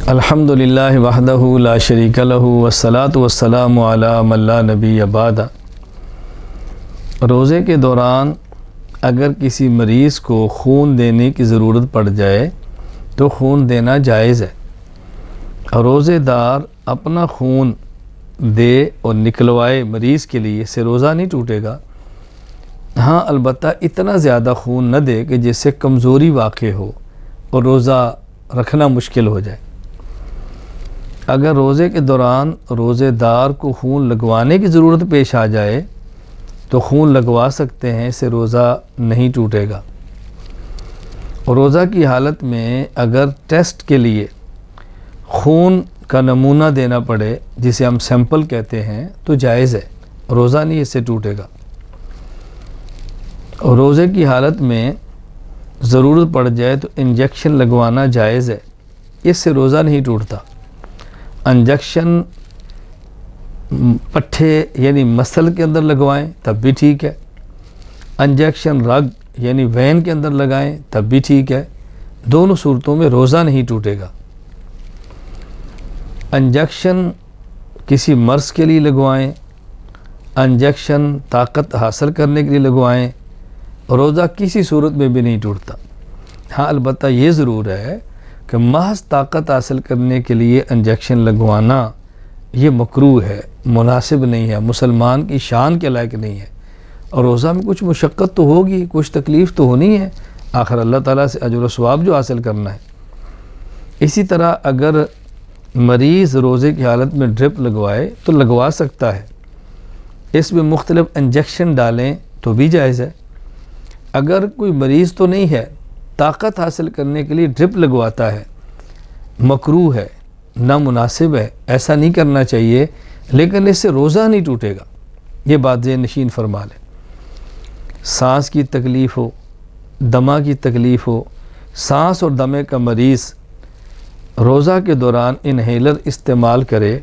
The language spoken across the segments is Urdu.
الحمدللہ وحدہ لا شریک لہ والصلاۃ والسلام علی من لا نبی بعد۔ روزے کے دوران اگر کسی مریض کو خون دینے کی ضرورت پڑ جائے تو خون دینا جائز ہے۔ روزے دار اپنا خون دے اور نکلوائے مریض کے لیے، اس سے روزہ نہیں ٹوٹے گا۔ ہاں البتہ اتنا زیادہ خون نہ دے کہ جس سے کمزوری واقع ہو اور روزہ رکھنا مشکل ہو جائے۔ اگر روزے کے دوران روزے دار کو خون لگوانے کی ضرورت پیش آ جائے تو خون لگوا سکتے ہیں، اس سے روزہ نہیں ٹوٹے گا۔ روزہ کی حالت میں اگر ٹیسٹ کے لیے خون کا نمونہ دینا پڑے، جسے ہم سیمپل کہتے ہیں، تو جائز ہے، روزہ نہیں اس سے ٹوٹے گا۔ روزے کی حالت میں ضرورت پڑ جائے تو انجیکشن لگوانا جائز ہے، اس سے روزہ نہیں ٹوٹتا۔ انجیکشن پٹھے یعنی مسل کے اندر لگوائیں تب بھی ٹھیک ہے، انجیکشن رگ یعنی وین کے اندر لگائیں تب بھی ٹھیک ہے، دونوں صورتوں میں روزہ نہیں ٹوٹے گا۔ انجیکشن کسی مرض کے لیے لگوائیں، انجیکشن طاقت حاصل کرنے کے لیے لگوائیں، روزہ کسی صورت میں بھی نہیں ٹوٹتا۔ ہاں البتہ یہ ضرور ہے کہ محض طاقت حاصل کرنے کے لیے انجیکشن لگوانا یہ مکروہ ہے، مناسب نہیں ہے، مسلمان کی شان کے لائق نہیں ہے۔ اور روزہ میں کچھ مشقت تو ہوگی، کچھ تکلیف تو ہونی ہے، آخر اللہ تعالیٰ سے اجر و ثواب جو حاصل کرنا ہے۔ اسی طرح اگر مریض روزے کی حالت میں ڈرپ لگوائے تو لگوا سکتا ہے، اس میں مختلف انجیکشن ڈالیں تو بھی جائز ہے۔ اگر کوئی مریض تو نہیں ہے، طاقت حاصل کرنے کے لیے ڈرپ لگواتا ہے، مکروہ ہے، نامناسب ہے، ایسا نہیں کرنا چاہیے، لیکن اس سے روزہ نہیں ٹوٹے گا، یہ بات ذہن نشین فرما لیں۔ سانس کی تکلیف ہو، دمہ کی تکلیف ہو، سانس اور دمے کا مریض روزہ کے دوران انہیلر استعمال کرے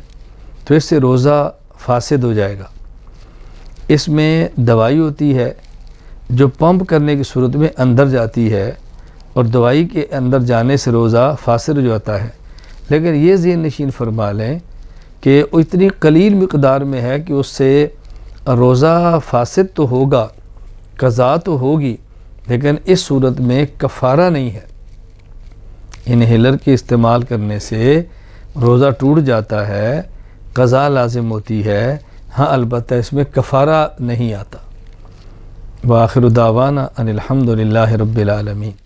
تو اس سے روزہ فاسد ہو جائے گا۔ اس میں دوائی ہوتی ہے جو پمپ کرنے کی صورت میں اندر جاتی ہے، اور دوائی کے اندر جانے سے روزہ فاسد ہو جاتا ہے، لیکن یہ ذہن نشین فرما لیں کہ وہ اتنی قلیل مقدار میں ہے کہ اس سے روزہ فاسد تو ہوگا، قضا تو ہوگی، لیکن اس صورت میں کفارہ نہیں ہے۔ انہیلر کے استعمال کرنے سے روزہ ٹوٹ جاتا ہے، قضا لازم ہوتی ہے، ہاں البتہ اس میں کفارہ نہیں آتا۔ وآخر دعوانا ان الحمدللہ رب العالمین۔